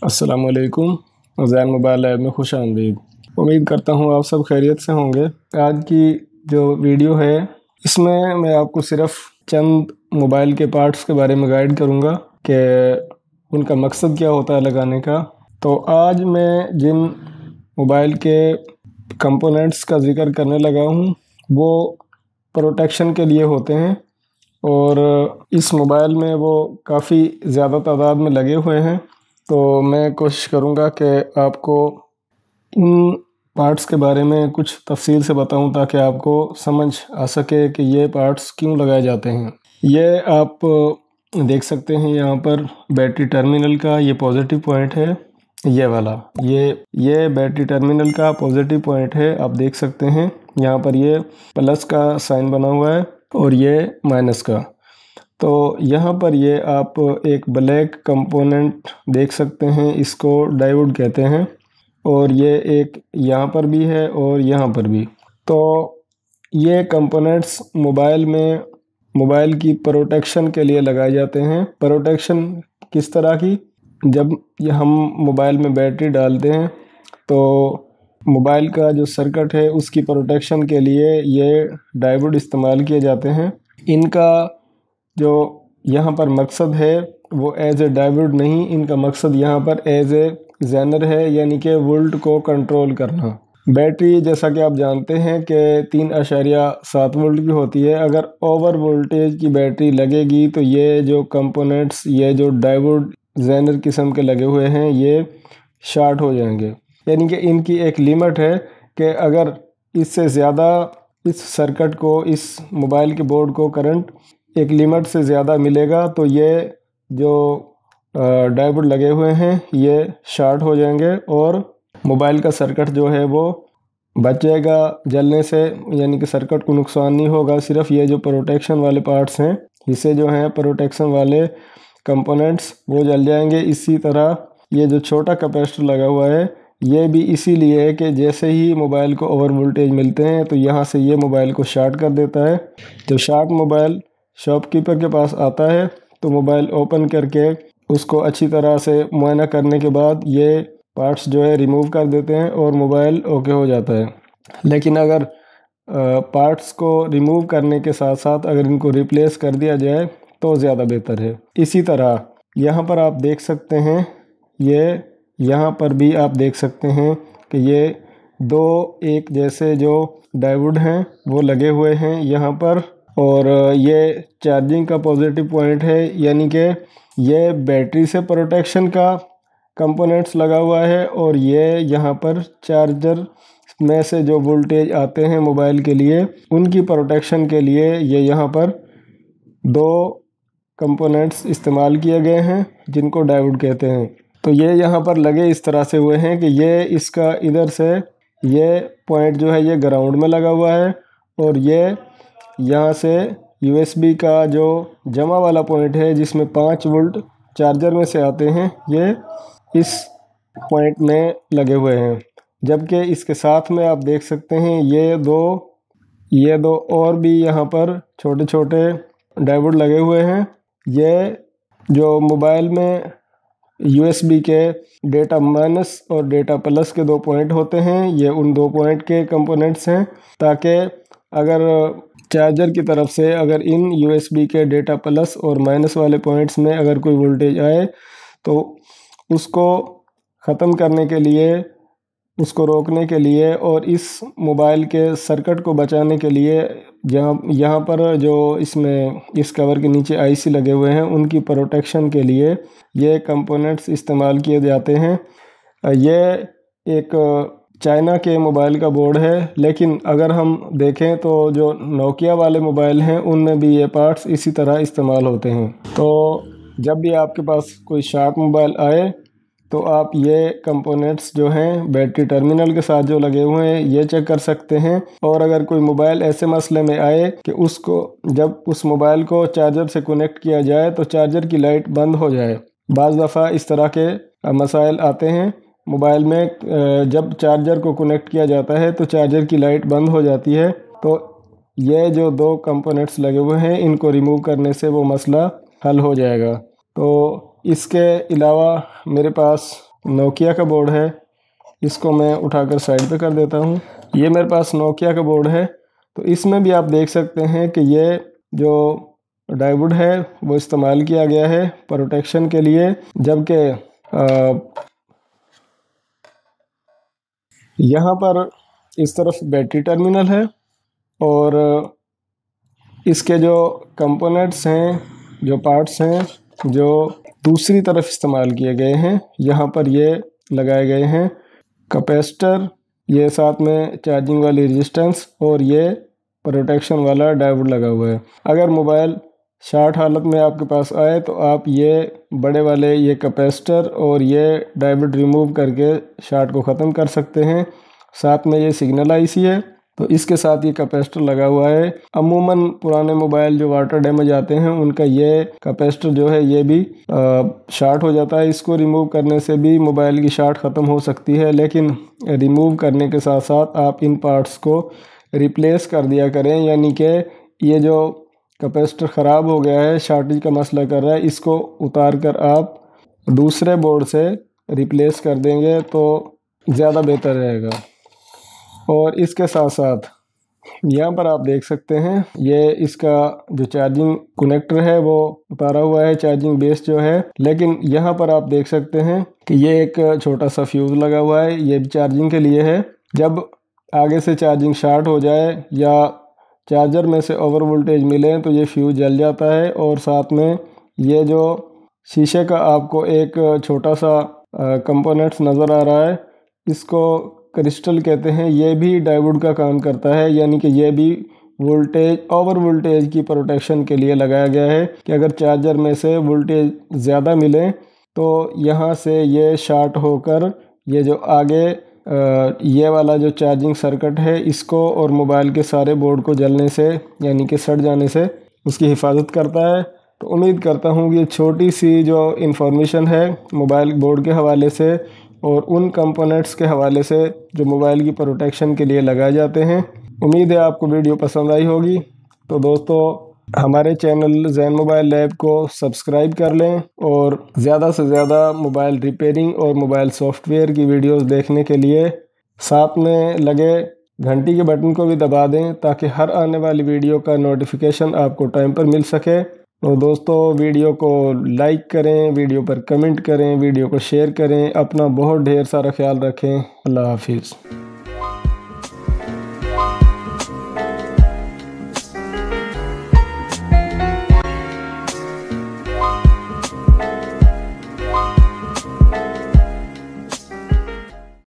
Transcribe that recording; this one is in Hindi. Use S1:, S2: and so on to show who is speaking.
S1: अस्सलाम वालेकुम। ज़ैन मोबाइल लैब में खुश आमदीद। उम्मीद करता हूँ आप सब खैरियत से होंगे। आज की जो वीडियो है इसमें मैं आपको सिर्फ चंद मोबाइल के पार्ट्स के बारे में गाइड करूँगा कि उनका मकसद क्या होता है लगाने का। तो आज मैं जिन मोबाइल के कंपोनेंट्स का ज़िक्र करने लगा हूँ वो प्रोटेक्शन के लिए होते हैं और इस मोबाइल में वो काफ़ी ज़्यादा तादाद में लगे हुए हैं। तो मैं कोशिश करूँगा कि आपको इन पार्ट्स के बारे में कुछ तफसील से बताऊँ ताकि आपको समझ आ सके कि ये पार्ट्स क्यों लगाए जाते हैं। ये आप देख सकते हैं यहाँ पर बैटरी टर्मिनल का ये पॉजिटिव पॉइंट है, ये वाला ये बैटरी टर्मिनल का पॉजिटिव पॉइंट है। आप देख सकते हैं यहाँ पर ये प्लस का साइन बना हुआ है और ये माइनस का। तो यहाँ पर ये आप एक ब्लैक कंपोनेंट देख सकते हैं, इसको डायोड कहते हैं। और ये एक यहाँ पर भी है और यहाँ पर भी। तो ये कंपोनेंट्स मोबाइल की प्रोटेक्शन के लिए लगाए जाते हैं। प्रोटेक्शन किस तरह की? जब हम मोबाइल में बैटरी डालते हैं तो मोबाइल का जो सर्किट है उसकी प्रोटेक्शन के लिए ये डायोड इस्तेमाल किए जाते हैं। इनका जो यहाँ पर मकसद है वो एज ए डायोड नहीं, इनका मकसद यहाँ पर एज ए ज़ेनर है, यानी कि वोल्ट को कंट्रोल करना। बैटरी जैसा कि आप जानते हैं कि 3.7 वोल्ट की होती है। अगर ओवर वोल्टेज की बैटरी लगेगी तो ये जो कंपोनेंट्स, ये जो डायोड ज़ेनर किस्म के लगे हुए हैं, ये शॉर्ट हो जाएंगे। यानी कि इनकी एक लिमिट है कि अगर इससे ज़्यादा इस सर्किट को, इस मोबाइल के बोर्ड को करंट एक लिमिट से ज़्यादा मिलेगा तो ये जो डायोड लगे हुए हैं ये शॉर्ट हो जाएंगे और मोबाइल का सर्किट जो है वो बच जाएगा जलने से, यानी कि सर्किट को नुकसान नहीं होगा। सिर्फ ये जो प्रोटेक्शन वाले पार्ट्स हैं, हिस्से जो हैं प्रोटेक्शन वाले कंपोनेंट्स, वो जल जाएंगे। इसी तरह ये जो छोटा कैपेसिटर लगा हुआ है ये भी इसीलिए है कि जैसे ही मोबाइल को ओवर वोल्टेज मिलते हैं तो यहाँ से ये मोबाइल को शॉर्ट कर देता है। जब शॉर्ट मोबाइल शॉपकीपर के पास आता है तो मोबाइल ओपन करके उसको अच्छी तरह से मुआयना करने के बाद ये पार्ट्स जो है रिमूव कर देते हैं और मोबाइल ओके हो जाता है। लेकिन अगर पार्ट्स को रिमूव करने के साथ साथ अगर इनको रिप्लेस कर दिया जाए तो ज़्यादा बेहतर है। इसी तरह यहाँ पर आप देख सकते हैं, ये यहाँ पर भी आप देख सकते हैं कि ये दो एक जैसे जो डायोड हैं वो लगे हुए हैं यहाँ पर। और ये चार्जिंग का पॉजिटिव पॉइंट है, यानी कि ये बैटरी से प्रोटेक्शन का कंपोनेंट्स लगा हुआ है। और ये यहाँ पर चार्जर में से जो वोल्टेज आते हैं मोबाइल के लिए, उनकी प्रोटेक्शन के लिए ये यहाँ पर दो कंपोनेंट्स इस्तेमाल किए गए हैं जिनको डायोड कहते हैं। तो ये यहाँ पर लगे इस तरह से हुए हैं कि ये इसका इधर से ये पॉइंट जो है ये ग्राउंड में लगा हुआ है और ये यहाँ से USB का जो जमा वाला पॉइंट है जिसमें 5 वोल्ट चार्जर में से आते हैं, ये इस पॉइंट में लगे हुए हैं। जबकि इसके साथ में आप देख सकते हैं ये दो और भी यहाँ पर छोटे छोटे डायोड लगे हुए हैं। ये जो मोबाइल में USB के डेटा माइनस और डेटा प्लस के 2 पॉइंट होते हैं, ये उन 2 पॉइंट के कंपोनेंट्स हैं, ताकि अगर चार्जर की तरफ से अगर इन USB के डेटा प्लस और माइनस वाले पॉइंट्स में अगर कोई वोल्टेज आए तो उसको ख़त्म करने के लिए, उसको रोकने के लिए और इस मोबाइल के सर्किट को बचाने के लिए यहाँ पर जो इसमें इस कवर के नीचे IC लगे हुए हैं उनकी प्रोटेक्शन के लिए ये कंपोनेंट्स इस्तेमाल किए जाते हैं। ये एक चाइना के मोबाइल का बोर्ड है, लेकिन अगर हम देखें तो जो नोकिया वाले मोबाइल हैं उनमें भी ये पार्ट्स इसी तरह इस्तेमाल होते हैं। तो जब भी आपके पास कोई शार्प मोबाइल आए तो आप ये कंपोनेंट्स जो हैं बैटरी टर्मिनल के साथ जो लगे हुए हैं ये चेक कर सकते हैं। और अगर कोई मोबाइल ऐसे मसले में आए कि उसको जब उस मोबाइल को चार्जर से कनेक्ट किया जाए तो चार्जर की लाइट बंद हो जाए, बाज़ दफ़ा इस तरह के मसाइल आते हैं मोबाइल में। जब चार्जर को कनेक्ट किया जाता है तो चार्जर की लाइट बंद हो जाती है। तो ये जो 2 कंपोनेंट्स लगे हुए हैं इनको रिमूव करने से वो मसला हल हो जाएगा। तो इसके अलावा मेरे पास नोकिया का बोर्ड है, इसको मैं उठाकर साइड पे कर देता हूँ। ये मेरे पास नोकिया का बोर्ड है। तो इसमें भी आप देख सकते हैं कि ये जो डायोड है वो इस्तेमाल किया गया है प्रोटेक्शन के लिए, जबकि यहाँ पर इस तरफ बैटरी टर्मिनल है और इसके जो कंपोनेंट्स हैं, जो पार्ट्स हैं, जो दूसरी तरफ इस्तेमाल किए गए हैं, यहाँ पर ये लगाए गए हैं कैपेसिटर, ये साथ में चार्जिंग वाली रेजिस्टेंस और ये प्रोटेक्शन वाला डायोड लगा हुआ है। अगर मोबाइल शॉर्ट हालत में आपके पास आए तो आप ये बड़े वाले ये कैपेसिटर और ये डायोड रिमूव करके शॉर्ट को ख़त्म कर सकते हैं। साथ में ये सिग्नल आईसी है, तो इसके साथ ये कैपेसिटर लगा हुआ है। अमूमन पुराने मोबाइल जो वाटर डैमेज आते हैं उनका ये कैपेसिटर जो है ये भी शॉर्ट हो जाता है। इसको रिमूव करने से भी मोबाइल की शॉर्ट ख़त्म हो सकती है, लेकिन रिमूव करने के साथ साथ आप इन पार्ट्स को रिप्लेस कर दिया करें, यानी कि ये जो कैपेसिटर ख़राब हो गया है, शॉर्टेज का मसला कर रहा है, इसको उतार कर आप दूसरे बोर्ड से रिप्लेस कर देंगे तो ज़्यादा बेहतर रहेगा। और इसके साथ साथ यहाँ पर आप देख सकते हैं ये इसका जो चार्जिंग कनेक्टर है वो उतारा हुआ है, चार्जिंग बेस जो है, लेकिन यहाँ पर आप देख सकते हैं कि ये एक छोटा सा फ्यूज़ लगा हुआ है, ये भी चार्जिंग के लिए है। जब आगे से चार्जिंग शॉर्ट हो जाए या चार्जर में से ओवर वोल्टेज मिले तो ये फ्यूज़ जल जाता है। और साथ में ये जो शीशे का आपको एक छोटा सा कंपोनेंट्स नज़र आ रहा है, इसको क्रिस्टल कहते हैं, ये भी डायोड का काम करता है, यानी कि ये भी वोल्टेज ओवर वोल्टेज की प्रोटेक्शन के लिए लगाया गया है कि अगर चार्जर में से वोल्टेज ज़्यादा मिले तो यहाँ से ये शॉर्ट होकर ये जो आगे ये वाला जो चार्जिंग सर्किट है इसको और मोबाइल के सारे बोर्ड को जलने से यानी कि सड़ जाने से उसकी हिफाजत करता है। तो उम्मीद करता हूँ कि छोटी सी जो इन्फॉर्मेशन है मोबाइल बोर्ड के हवाले से और उन कंपोनेंट्स के हवाले से जो मोबाइल की प्रोटेक्शन के लिए लगाए जाते हैं, उम्मीद है आपको वीडियो पसंद आई होगी। तो दोस्तों हमारे चैनल जैन मोबाइल लैब को सब्सक्राइब कर लें और ज़्यादा से ज़्यादा मोबाइल रिपेयरिंग और मोबाइल सॉफ्टवेयर की वीडियोस देखने के लिए साथ में लगे घंटी के बटन को भी दबा दें ताकि हर आने वाली वीडियो का नोटिफिकेशन आपको टाइम पर मिल सके। तो दोस्तों वीडियो को लाइक करें, वीडियो पर कमेंट करें, वीडियो को शेयर करें। अपना बहुत ढेर सारा ख्याल रखें। अल्लाह हाफिज़।